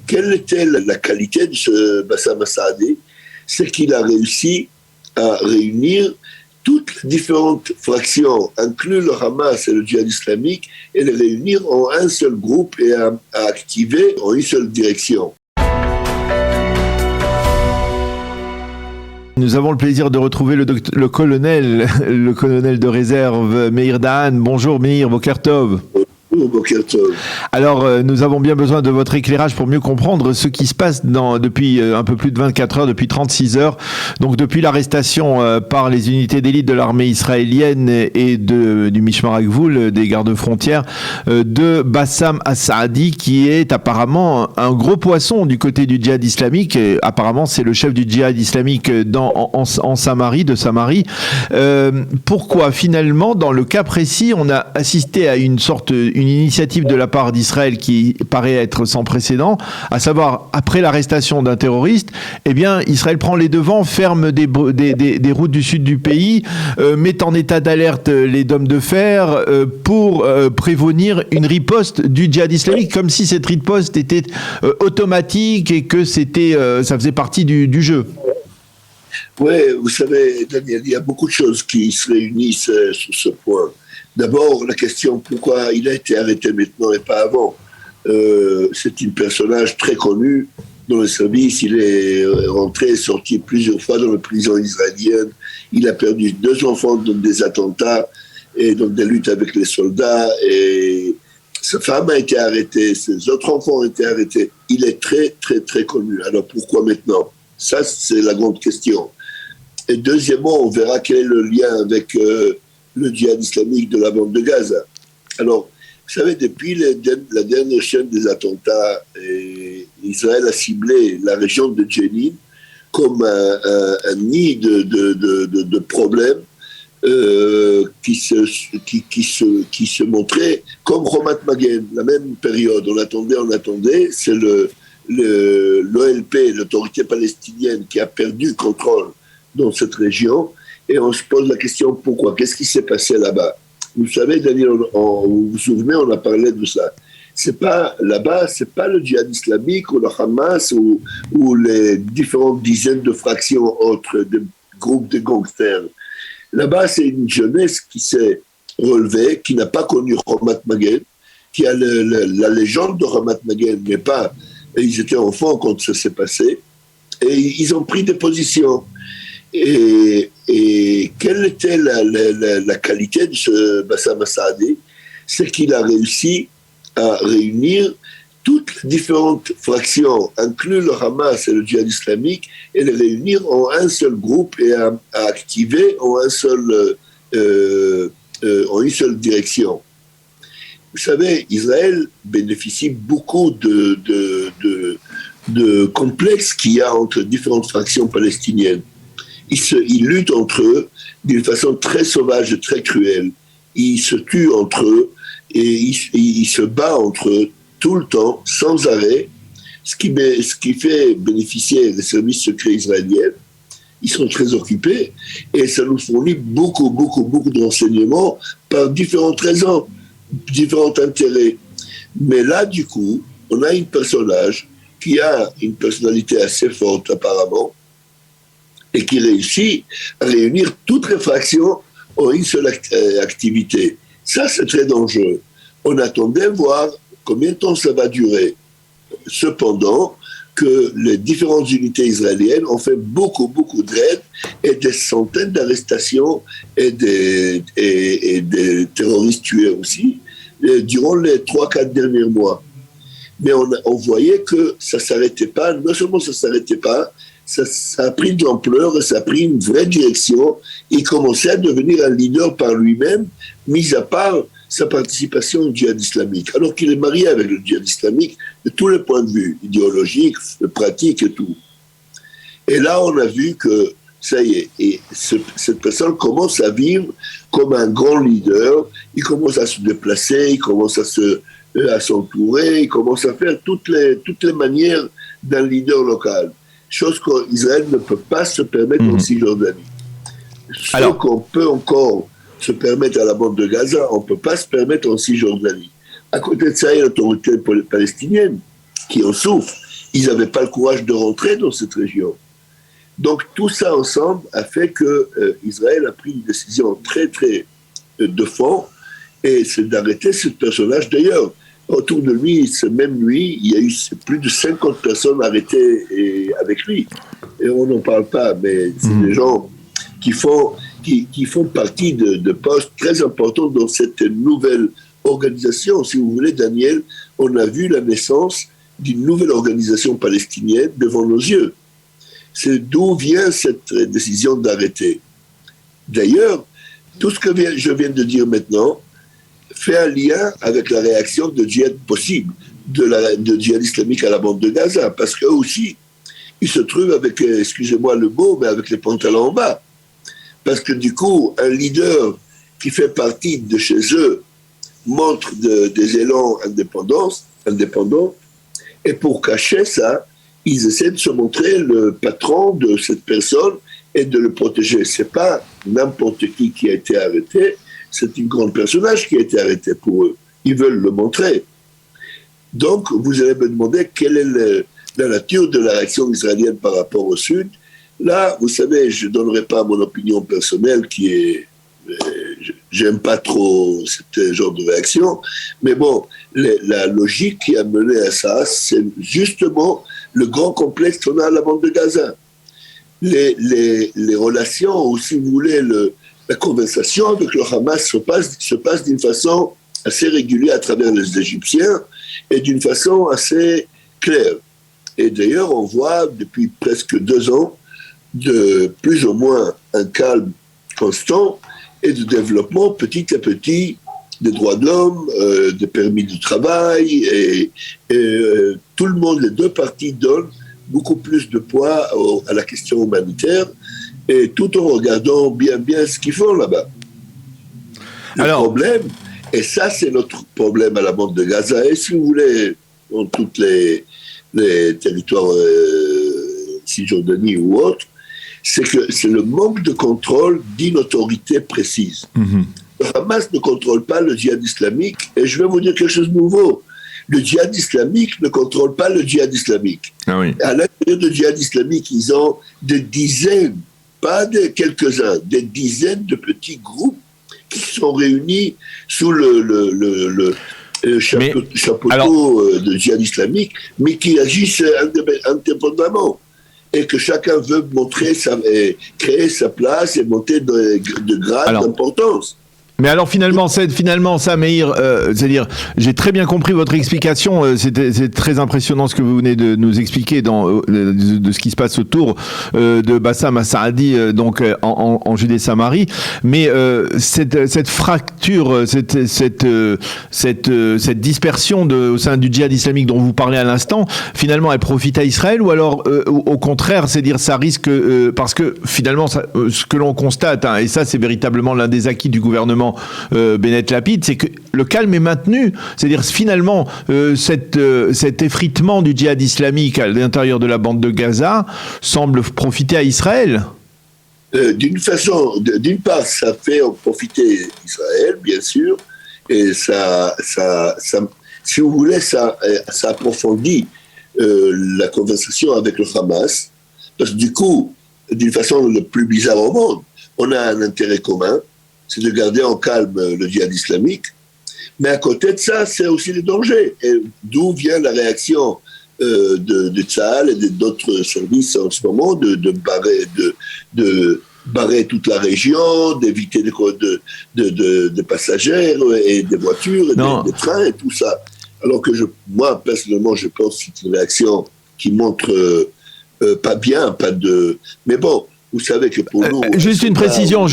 quelle était la qualité de ce Bassam Assadé? C'est qu'il a réussi à réunir toutes les différentes fractions, inclus le Hamas et le djihad islamique, et les réunir en un seul groupe et à activer en une seule direction. Nous avons le plaisir de retrouver le colonel de réserve, Meir Dahan. Bonjour Meir, Boker Tov. Alors, nous avons bien besoin de votre éclairage pour mieux comprendre ce qui se passe depuis un peu plus de 24 heures, depuis 36 heures. Donc, depuis l'arrestation par les unités d'élite de l'armée israélienne et du Mishmar HaGvul, des gardes-frontières, de Bassam Asadi, qui est apparemment un gros poisson du côté du djihad islamique. Et apparemment, c'est le chef du djihad islamique en Samarie, de Samarie. Pourquoi, finalement, dans le cas précis, on a assisté à une initiative de la part d'Israël qui paraît être sans précédent, à savoir, après l'arrestation d'un terroriste, eh bien, Israël prend les devants, ferme des routes du sud du pays, met en état d'alerte les dômes de fer pour prévenir une riposte du djihad islamique, comme si cette riposte était automatique et que ça faisait partie du jeu. Oui, vous savez, Daniel, il y a beaucoup de choses qui se réunissent sur ce point. D'abord, la question pourquoi il a été arrêté maintenant et pas avant. C'est un personnage très connu dans le service. Il est rentré et sorti plusieurs fois dans la prison israélienne. Il a perdu 2 enfants dans des attentats et dans des luttes avec les soldats. Et sa femme a été arrêtée, ses autres enfants ont été arrêtés. Il est très, très, très connu. Alors pourquoi maintenant? Ça, c'est la grande question. Et deuxièmement, on verra quel est le lien avec le djihad islamique de la bande de Gaza. Alors, vous savez, depuis la dernière chaîne des attentats, Israël a ciblé la région de Jenin comme un nid de problèmes qui se montrait comme Chomat Magen, la même période. On attendait, c'est l'OLP, l'autorité palestinienne, qui a perdu le contrôle dans cette région. Et on se pose la question, pourquoi? Qu'est-ce qui s'est passé là-bas? Vous savez, Daniel, vous vous souvenez, on a parlé de ça. Là-bas, c'est pas le djihad islamique ou le Hamas ou les différentes dizaines de fractions autres, de groupes de gangsters. Là-bas, c'est une jeunesse qui s'est relevée, qui n'a pas connu Chomat Magen, qui a la légende de Chomat Magen, mais pas... Ils étaient enfants quand ça s'est passé, et ils ont pris des positions. Et quelle était la qualité de ce Bassam Assadé? C'est qu'il a réussi à réunir toutes les différentes fractions, inclus le Hamas et le djihad islamique, et les réunir en un seul groupe et à activer en une seule direction. Vous savez, Israël bénéficie beaucoup de complexes qu'il y a entre différentes fractions palestiniennes. Ils luttent entre eux d'une façon très sauvage et très cruelle. Ils se tuent entre eux et ils se battent entre eux tout le temps, sans arrêt, ce qui fait bénéficier les services secrets israéliens. Ils sont très occupés et ça nous fournit beaucoup de renseignements par différentes raisons, différents intérêts. Mais là, du coup, on a un personnage qui a une personnalité assez forte apparemment, et qui réussit à réunir toutes les fractions en une seule activité. Ça, c'est très dangereux. On attendait voir combien de temps ça va durer. Cependant, que les différentes unités israéliennes ont fait beaucoup de raids et des centaines d'arrestations et des terroristes tués aussi durant les 3-4 derniers mois. Mais on voyait que ça ne s'arrêtait pas. Non seulement ça ne s'arrêtait pas, ça a pris de l'ampleur et ça a pris une vraie direction. Il commençait à devenir un leader par lui-même, mis à part sa participation au djihad islamique. Alors qu'il est marié avec le djihad islamique de tous les points de vue, idéologique, pratique et tout. Et là, on a vu que ça y est, et cette personne commence à vivre comme un grand leader. Il commence à se déplacer, il commence à s'entourer, il commence à faire toutes les manières d'un leader local. Chose qu'Israël ne peut pas se permettre en Cisjordanie. Ce qu'on peut encore se permettre à la bande de Gaza, on ne peut pas se permettre en Cisjordanie. À côté de ça, il y a l'autorité palestinienne qui en souffre. ils n'avaient pas le courage de rentrer dans cette région. Donc tout ça ensemble a fait que Israël a pris une décision très très de fond, et c'est d'arrêter ce personnage. D'ailleurs, autour de lui, cette même nuit, il y a eu plus de 50 personnes arrêtées avec lui. Et on n'en parle pas, mais c'est des gens qui font partie de postes très importants dans cette nouvelle organisation. Si vous voulez, Daniel, on a vu la naissance d'une nouvelle organisation palestinienne devant nos yeux. C'est d'où vient cette décision d'arrêter. D'ailleurs, tout ce que je viens de dire maintenant fait un lien avec la réaction de djihad possible, de djihad islamique à la bande de Gaza, parce qu'eux aussi, ils se trouvent avec, excusez-moi le mot, mais avec les pantalons en bas. Parce que du coup, un leader qui fait partie de chez eux montre des élans indépendants, et pour cacher ça, ils essaient de se montrer le patron de cette personne et de le protéger. C'est pas n'importe qui a été arrêté, c'est un grand personnage qui a été arrêté pour eux. Ils veulent le montrer. Donc, vous allez me demander quelle est la nature de la réaction israélienne par rapport au Sud. Là, vous savez, je ne donnerai pas mon opinion personnelle qui est... J'aime pas trop ce genre de réaction, mais bon, la logique qui a mené à ça, c'est justement le grand complexe qu'on a à la bande de Gaza. Les relations, ou si vous voulez, la conversation avec le Hamas se passe d'une façon assez régulière à travers les Égyptiens et d'une façon assez claire. Et d'ailleurs, on voit depuis presque 2 ans de plus ou moins un calme constant et de développement petit à petit des droits de l'homme, des permis de travail, et tout le monde, les deux parties donnent beaucoup plus de poids à la question humanitaire, et tout en regardant bien ce qu'ils font là-bas. Le problème, et ça c'est notre problème à la bande de Gaza, et si vous voulez, dans tous les territoires Cisjordanie ou autres, c'est que c'est le manque de contrôle d'une autorité précise. Le Hamas ne contrôle pas le djihad islamique, et je vais vous dire quelque chose de nouveau. Le djihad islamique ne contrôle pas le djihad islamique. Ah oui. À l'intérieur du djihad islamique, ils ont des dizaines, pas de quelques-uns, des dizaines de petits groupes qui sont réunis sous le chapeau de djihad islamique, mais qui agissent indépendamment. Et que chacun veut créer sa place et monter de grade d'importance. Mais alors finalement ça, Meir, c'est-à-dire, j'ai très bien compris votre explication. C'est très impressionnant ce que vous venez de nous expliquer de ce qui se passe autour de Bassam al-Saadi, donc en Judée-Samarie. Mais cette fracture, cette dispersion au sein du djihad islamique dont vous parlez à l'instant, finalement, elle profite à Israël, ou alors au contraire, c'est-à-dire ça risque parce que finalement, ce que l'on constate, et ça c'est véritablement l'un des acquis du gouvernement Bennett Lapid, c'est que le calme est maintenu. C'est-à-dire finalement cet effritement du djihad islamique à l'intérieur de la bande de Gaza semble profiter à Israël. D'une part, ça fait en profiter Israël, bien sûr, et ça si vous voulez, ça approfondit la conversation avec le Hamas, parce que du coup, d'une façon le plus bizarre au monde, on a un intérêt commun, c'est de garder en calme le djihad islamique. Mais à côté de ça, c'est aussi le danger. Et d'où vient la réaction de Tzahal et d'autres services en ce moment de barrer toute la région, d'éviter de passagers et des voitures, et des trains et tout ça. Alors que moi, personnellement, je pense que c'est une réaction qui montre pas bien, mais bon, vous savez que pour nous... Juste une précision,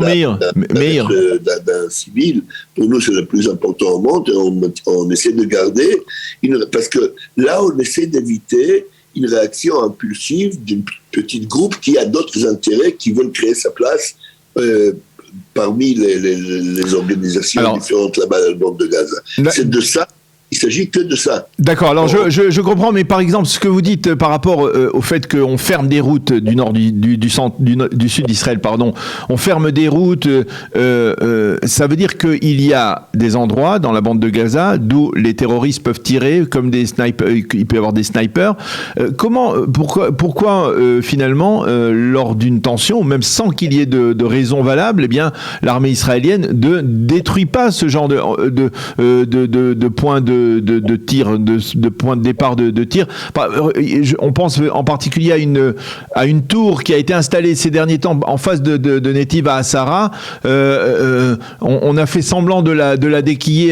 Meir. D'un civil, pour nous, c'est le plus important au monde. On essaie de garder... parce que là, on essaie d'éviter une réaction impulsive d'un petit groupe qui a d'autres intérêts, qui veulent créer sa place parmi les organisations différentes là-bas dans le bande de Gaza. C'est de ça Il s'agit que de ça. D'accord, alors je comprends, mais par exemple, ce que vous dites par rapport au fait qu'on ferme des routes du nord du sud d'Israël, pardon, on ferme des routes, ça veut dire qu'il y a des endroits dans la bande de Gaza d'où les terroristes peuvent tirer, comme des snipers, il peut y avoir des snipers. Pourquoi finalement, lors d'une tension, même sans qu'il y ait de raison valable, eh bien, l'armée israélienne ne détruit pas ce genre de points de tir, de point de départ de tir. On pense en particulier à une tour qui a été installée ces derniers temps en face de Netiv HaHasara. On a fait semblant de la déquiller.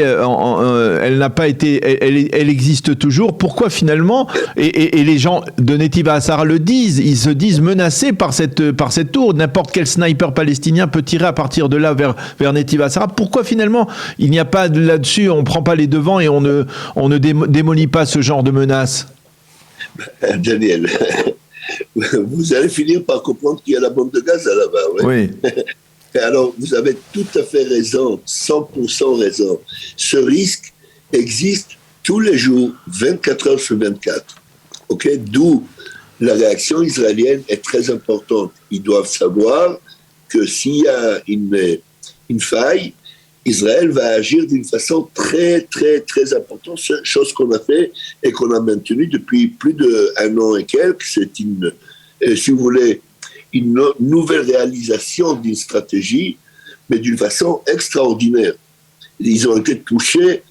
Elle n'a pas été. Elle existe toujours. Pourquoi finalement, et les gens de Netiv HaHasara le disent, ils se disent menacés par cette tour. N'importe quel sniper palestinien peut tirer à partir de là vers Netiv HaHasara. Pourquoi finalement il n'y a pas là-dessus, on ne prend pas les devants et on ne démolit pas ce genre de menaces? Daniel, vous allez finir par comprendre qu'il y a la bande de Gaza là-bas. Ouais. Oui. Alors, vous avez tout à fait raison, 100% raison. Ce risque existe tous les jours, 24 heures sur 24. Okay? D'où la réaction israélienne est très importante. Ils doivent savoir que s'il y a une faille, Israël va agir d'une façon très, très, très importante, chose qu'on a fait et qu'on a maintenue depuis plus d'1 an et quelques. C'est si vous voulez, une nouvelle réalisation d'une stratégie, mais d'une façon extraordinaire. Ils ont été touchés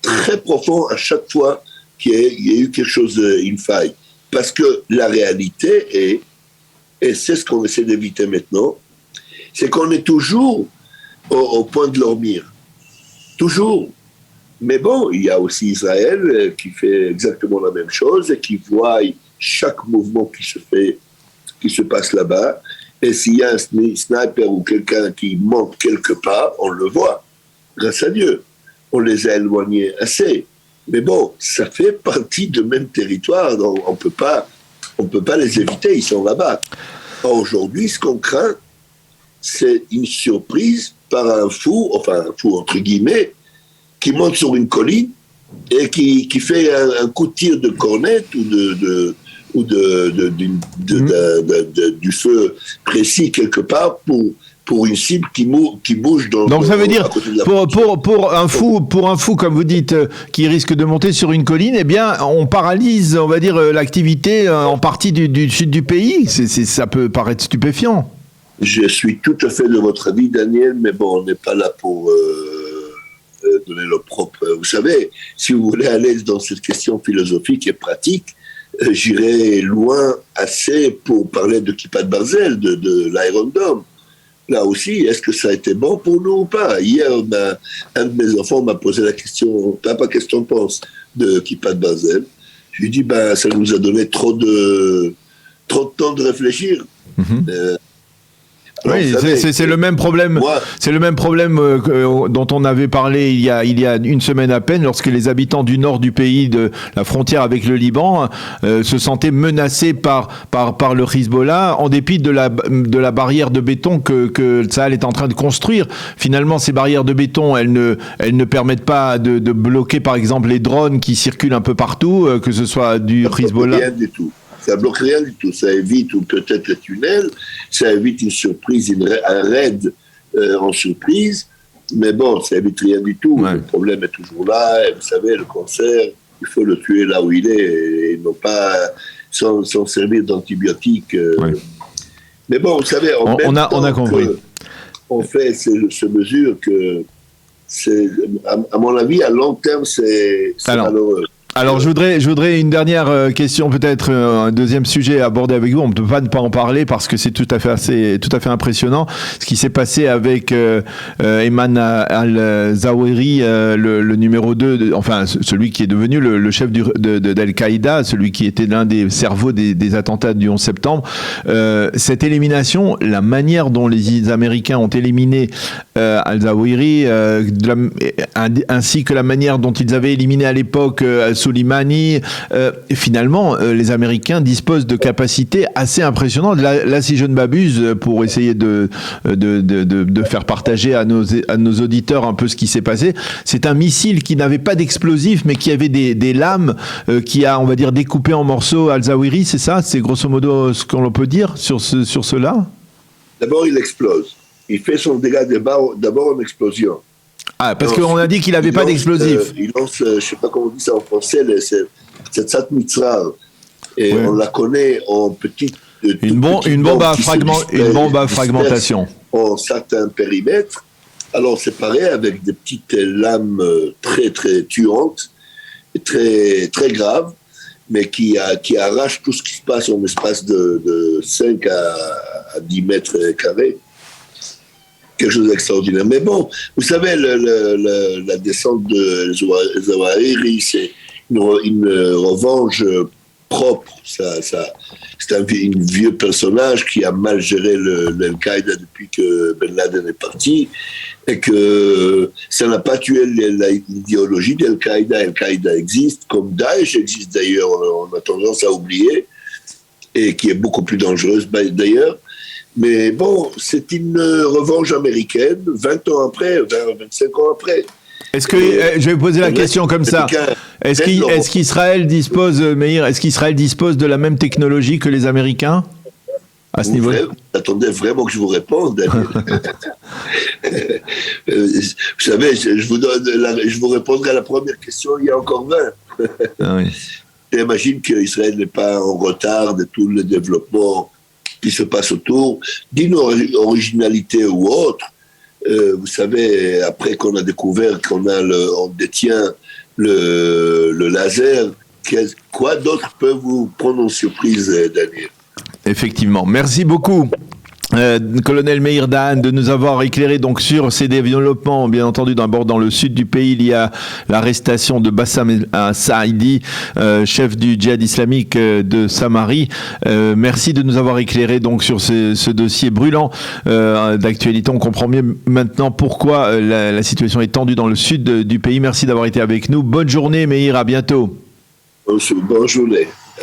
très profond à chaque fois qu'il y a eu quelque chose, une faille. Parce que la réalité est, et c'est ce qu'on essaie d'éviter maintenant, c'est qu'on est toujours au point de dormir. Toujours. Mais bon, il y a aussi Israël qui fait exactement la même chose et qui voit chaque mouvement qui se passe là-bas. Et s'il y a un sniper ou quelqu'un qui monte quelque part, on le voit. Grâce à Dieu. On les a éloignés assez. Mais bon, ça fait partie du même territoire, donc on peut pas les éviter, ils sont là-bas. Aujourd'hui, ce qu'on craint, c'est une surprise par un fou entre guillemets, qui monte sur une colline et qui fait un coup de tir de cornette ou du feu précis quelque part pour une cible qui bouge dans. Donc ça veut dire pour un fou comme vous dites qui risque de monter sur une colline, eh bien on paralyse, on va dire, l'activité en partie du sud du pays. Ça peut paraître stupéfiant. Je suis tout à fait de votre avis, Daniel, mais bon, on n'est pas là pour donner le propre. Vous savez, si vous voulez aller dans cette question philosophique et pratique, j'irai loin assez pour parler de Kippat Barzel, de l'Iron Dome. Là aussi, est-ce que ça a été bon pour nous ou pas? Hier, un de mes enfants m'a posé la question, Papa, qu'est-ce que tu en penses de Kippat Barzel? Je lui ai dit, ça nous a donné trop de temps de réfléchir. Mm-hmm. Oui, c'est le même problème. C'est le même problème dont on avait parlé il y a une semaine à peine, lorsque les habitants du nord du pays, de la frontière avec le Liban, se sentaient menacés par le Hezbollah, en dépit de la barrière de béton que Tsahal est en train de construire. Finalement, ces barrières de béton, elles ne permettent pas de bloquer, par exemple, les drones qui circulent un peu partout, que ce soit du Hezbollah. Rien du tout. Ça bloque rien du tout. Ça évite, ou peut-être le tunnel, ça évite une surprise, un raid en surprise, mais bon, ça évite rien du tout. Ouais. Le problème est toujours là, et vous savez, le cancer, il faut le tuer là où il est, et non pas sans servir d'antibiotiques. Ouais. Mais bon, vous savez, on a compris. On fait ce mesure que, à mon avis, à long terme, c'est malheureux. Alors, je voudrais une dernière question, peut-être un deuxième sujet à aborder avec vous. On ne peut pas ne pas en parler parce que c'est tout à fait impressionnant. Ce qui s'est passé avec Ayman al-Zawahiri, le numéro 2, celui qui est devenu le chef d'Al-Qaïda, celui qui était l'un des cerveaux des attentats du 11 septembre. Cette élimination, la manière dont les Américains ont éliminé al-Zawahiri, ainsi que la manière dont ils avaient éliminé à l'époque Souleimani. Et finalement, les Américains disposent de capacités assez impressionnantes. Là, si je ne m'abuse, pour essayer de faire partager à nos auditeurs un peu ce qui s'est passé, c'est un missile qui n'avait pas d'explosifs, mais qui avait des lames qui a, on va dire, découpé en morceaux Al-Zawahiri, c'est ça? C'est grosso modo ce qu'on peut dire sur cela? D'abord, il explose. Il fait son dégât d'abord en explosion. Ah, parce qu'on a dit qu'il n'avait pas d'explosifs. Il lance, je ne sais pas comment on dit ça en français, cette Sat Mitzrah. Et on la connaît en petite... Une bombe à fragmentation. En certains périmètres. Alors, séparés avec des petites lames très, très tuantes, très, très graves, mais qui arrachent tout ce qui se passe en espace de 5 à 10 mètres carrés. Quelque chose d'extraordinaire. Mais bon, vous savez, la descente de Zawahiri, c'est une revanche propre. C'est un vieux personnage qui a mal géré l'Al-Qaïda depuis que Ben Laden est parti, et que ça n'a pas tué l'idéologie d'Al-Qaïda. Al-Qaïda existe, comme Daesh existe d'ailleurs, on a tendance à oublier, et qui est beaucoup plus dangereuse d'ailleurs. Mais bon, c'est une revanche américaine, 20 ans après, 25 ans après. Est-ce que, je vais vous poser la question comme ça, est-ce qu'Israël dispose, Meir, est-ce qu'Israël dispose de la même technologie que les Américains à ce niveau-là? Attendez vraiment que je vous réponde, Daniel. Vous savez, je vous répondrai à la première question il y a encore 20. Ah oui. J'imagine qu'Israël n'est pas en retard de tout le développement qui se passe autour, d'une originalité ou autre. Vous savez, après qu'on a découvert on détient le laser, quoi d'autre peut vous prendre en surprise, Daniel? Effectivement. Merci beaucoup. Colonel Meir Dahan, de nous avoir éclairé donc sur ces développements. Bien entendu, d'abord dans le sud du pays, il y a l'arrestation de Bassam Saïdi, chef du djihad islamique de Samarie. Merci de nous avoir éclairé donc sur ce dossier brûlant d'actualité. On comprend mieux maintenant pourquoi la situation est tendue dans le sud du pays. Merci d'avoir été avec nous. Bonne journée, Meir, à bientôt. Bonne journée.